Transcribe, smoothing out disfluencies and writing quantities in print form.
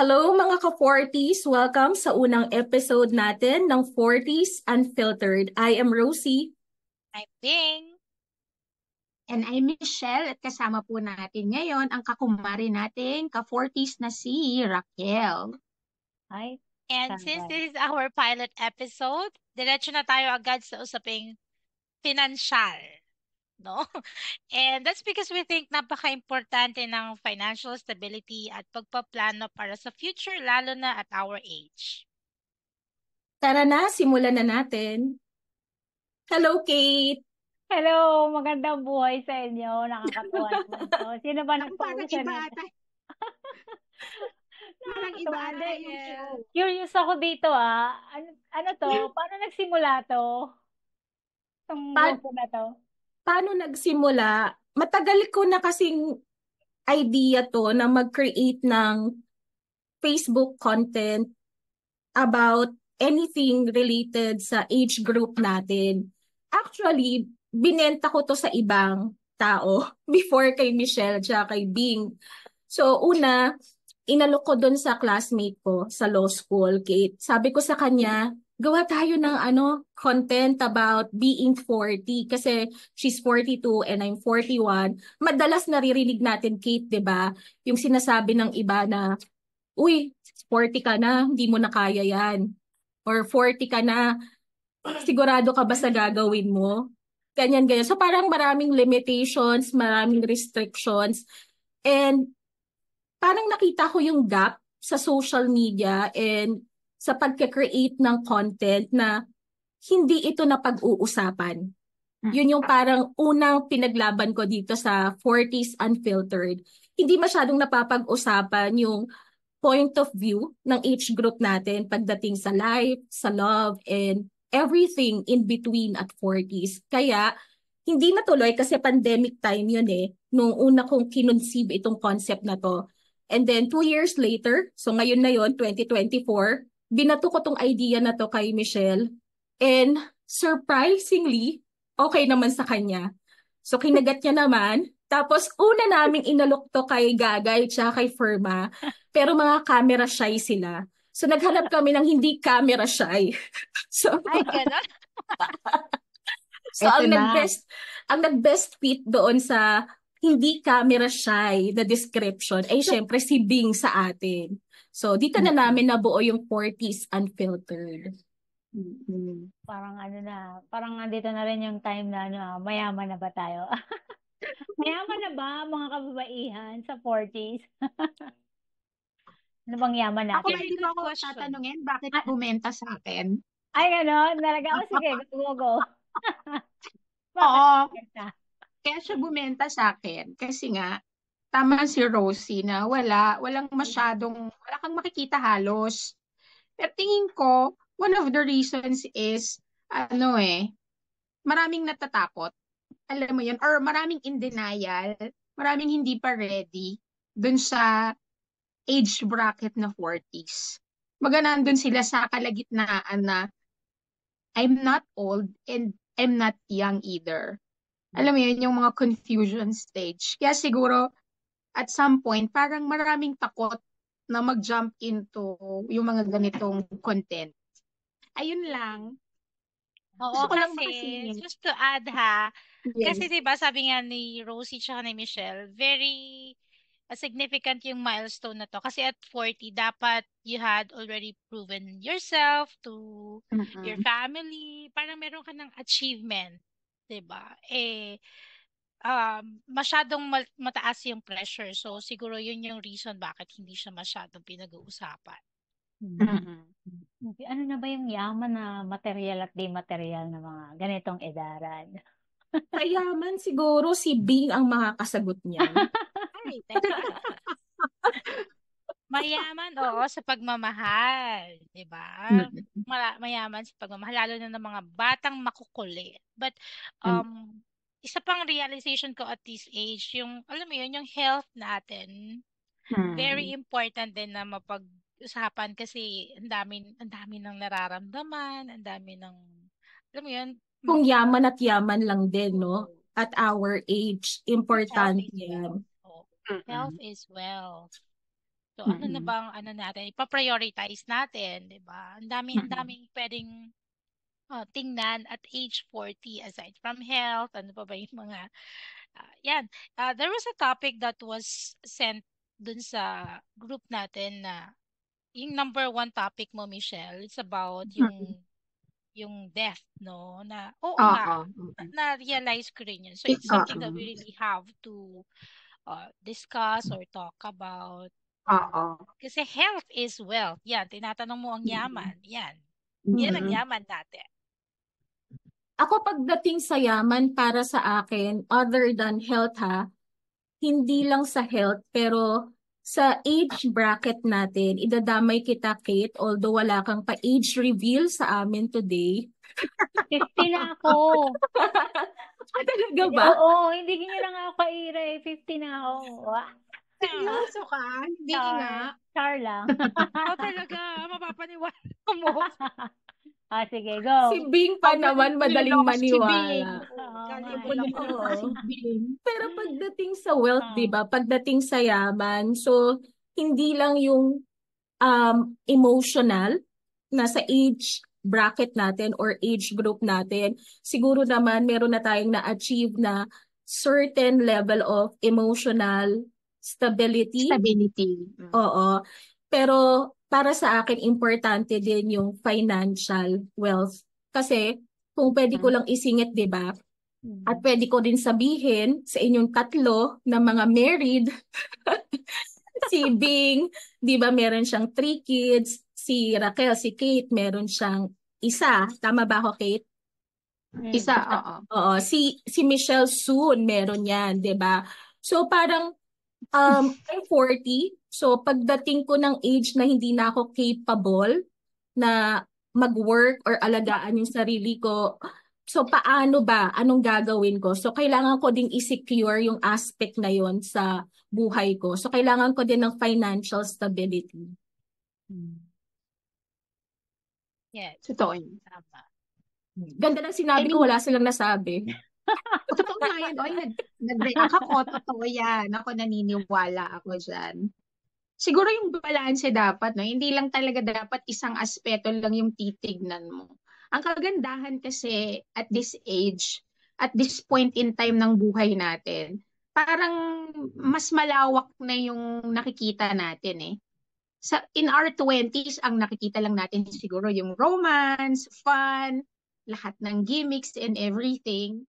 Hello mga ka-40s! Welcome sa unang episode natin ng 40s Unfiltered. I am Rosie. I'm Bing. And I'm Michelle at kasama po natin ngayon ang kakumari nating ka-40s na si Raquel. Hi. And since this is our pilot episode, diretso na tayo agad sa usaping financial, no? And that's because we think napaka-importante ng financial stability at pagpaplano para sa future, lalo na at our age. Tara na, simulan na natin. Hello, Kate! Hello, magandang buhay sa inyo. Nakakatuwa naman to. Sino ba Parang nagpausa iba nito? ata. Parang iba Nakakatuwa. ata yung show. Curious ako dito Ano to? Paano nagsimula to? Itong Pa- grupo na to? Paano nagsimula? Matagal ko na kasing idea to na mag-create ng Facebook content about anything related sa age group natin. Actually, binenta ko to sa ibang tao before kay Michelle at kay Bing. So una, inalok ko doon sa classmate ko sa law school, Kate. Sabi ko sa kanya, gawa tayo ng content about being 40 kasi she's 42 and I'm 41. Madalas naririnig natin, Kate, 'di ba? Yung sinasabi ng iba na, uy, 40 ka na, hindi mo na kaya yan. Or 40 ka na, sigurado ka ba sa gagawin mo? Ganyan, ganyan. So parang maraming limitations, maraming restrictions. And parang nakita ko yung gap sa social media and sa pagka-create ng content na hindi ito na pag-uusapan. Yun yung parang unang pinaglaban ko dito sa 40s Unfiltered. Hindi masyadong napapag-usapan yung point of view ng age group natin pagdating sa life, sa love, and everything in between at 40s. Kaya, hindi natuloy kasi pandemic time yun nung una kong kinunsib itong concept na to. And then 2 years later, so ngayon na yon 2024, binato ko tong idea na to kay Michelle. And surprisingly, okay naman sa kanya. So kinagat niya naman. Tapos una naming inalok to kay Gagay at kay Ferma. Pero mga camera shy sila. So naghanap kami ng hindi camera shy. So, Ay, gano'n? so Eto ang na. nag-best fit doon sa hindi camera shy na description ay syempre si Bing sa atin. So dito na namin nabuo yung 40s Unfiltered. Parang parang andito na rin yung time na mayaman na ba tayo? Mayaman na ba mga kababaihan sa 40s? Ano bang yaman Ako natin? Very hindi good mo ako question. tatanungin bakit bumenta sa akin. Ay, gano'n? Talaga? Sige, go. Bakit Oo, bumenta? kaya siya bumenta sa akin. Kasi nga, tama si Rosie na wala kang makikita halos. Pero tingin ko, one of the reasons is, maraming natatakot. Alam mo yun, or maraming in denial, maraming hindi pa ready dun sa age bracket na 40s. Maga nandun sila sa kalagitnaan na I'm not old and I'm not young either. Alam mo yun, yung mga confusion stage. Kaya siguro, at some point, parang maraming takot na mag-jump into yung mga ganitong content. Ayun lang. Oo, Gusto ko lang kasi, makasingit. just to add kasi Yes. diba sabi nga ni Rosie tsaka ni Michelle, very significant yung milestone na to. Kasi at 40, dapat you had already proven yourself to your Mm-mm. family. Parang meron ka ng achievement. Diba? Masyadong mataas yung pressure. So, siguro yun yung reason bakit hindi siya masyadong pinag-uusapan. Mm-mm. Ano na ba yung yaman na material at di material na mga ganitong edaran? Kayaman siguro si Bing ang makakasagot niyan. Ay, teka. Mayaman, oo, sa pagmamahal, 'di ba? Mm-mm. Mayaman sa pagmamahal lalo na ng mga batang makukulit. But Mm. isa pang realization ko at this age, yung alam mo yun, yung health natin, very important din na mapag-usapan kasi ang dami ng nararamdaman, ang dami ng alam mo yun, Kung yaman at yaman lang din, no? Oo. At our age, Health importante is yan. wealth. Oo. Mm-mm. Health is wealth. So ano na Mm-mm. bang ano natin, ipa-prioritize natin, 'di ba? Ang Mm-mm. daming pwedeng tingnan at age 40 aside from health, ano pa ba yung mga yan. There was a topic that was sent dun sa group natin na yung number one topic mo, Michelle, it's about Mm-mm. yung death, no? Na, oo nga, Oo. Mm-mm. na-realize ko rin yun. So, it's something that Oo. we really have to discuss or talk about. Oo. Kasi health is wealth. Yan, tinatanong mo ang Mm-mm. yaman. Yan. Mm-mm. Yan ang yaman natin. Ako pagdating sa yaman para sa akin, other than health ha, hindi lang sa health, pero sa age bracket natin, idadamay kita, Kate, although wala kang pa-age reveal sa amin today. 50 na ako. Talaga ba? Oo, hindi nyo lang ako kaira eh. 50 na ako. Wah. Seryoso ka? Hindi nga. Char lang. Talaga, mapapaniwala mo. Sige, Si go. Bing pa naman madaling maniwala. Galing nga mo eh. lang. Si Bing. Pero pagdating sa wealth, 'di ba? Pagdating sa yaman, so hindi lang yung emotional na sa age bracket natin or age group natin. Siguro naman meron na tayong na-achieve na certain level of emotional stability. Stability. Oo. Pero para sa akin, importante din yung financial wealth. Kasi kung pwede ko lang isingit, 'di ba? At pwede ko din sabihin sa inyong tatlo na mga married, si Bing, 'di ba, meron siyang 3 kids, si Raquel, si Kate, meron siyang isa. Tama ba ako, Kate? Isa, oo. Oo, si Michelle soon meron 'yan, 'di ba? So parang I'm 40. So pagdating ko ng age na hindi na ako capable na mag-work or alagaan yung sarili ko, so paano ba? Anong gagawin ko? So kailangan ko ding i-secure yung aspect na yon sa buhay ko. So kailangan ko din ng financial stability. Yes, Totoo yun. tama. Ganda ng sinabi ko, wala silang nasabi. Totoo nga yan. Oy, nag-react ako. Totoo yan. Ako naniniwala ako dyan. Siguro yung balanse dapat, no? Hindi lang talaga dapat isang aspeto lang yung titignan mo. Ang kagandahan kasi at this age, at this point in time ng buhay natin, parang mas malawak na yung nakikita natin eh. In our 20s, ang nakikita lang natin siguro yung romance, fun, lahat ng gimmicks and everything.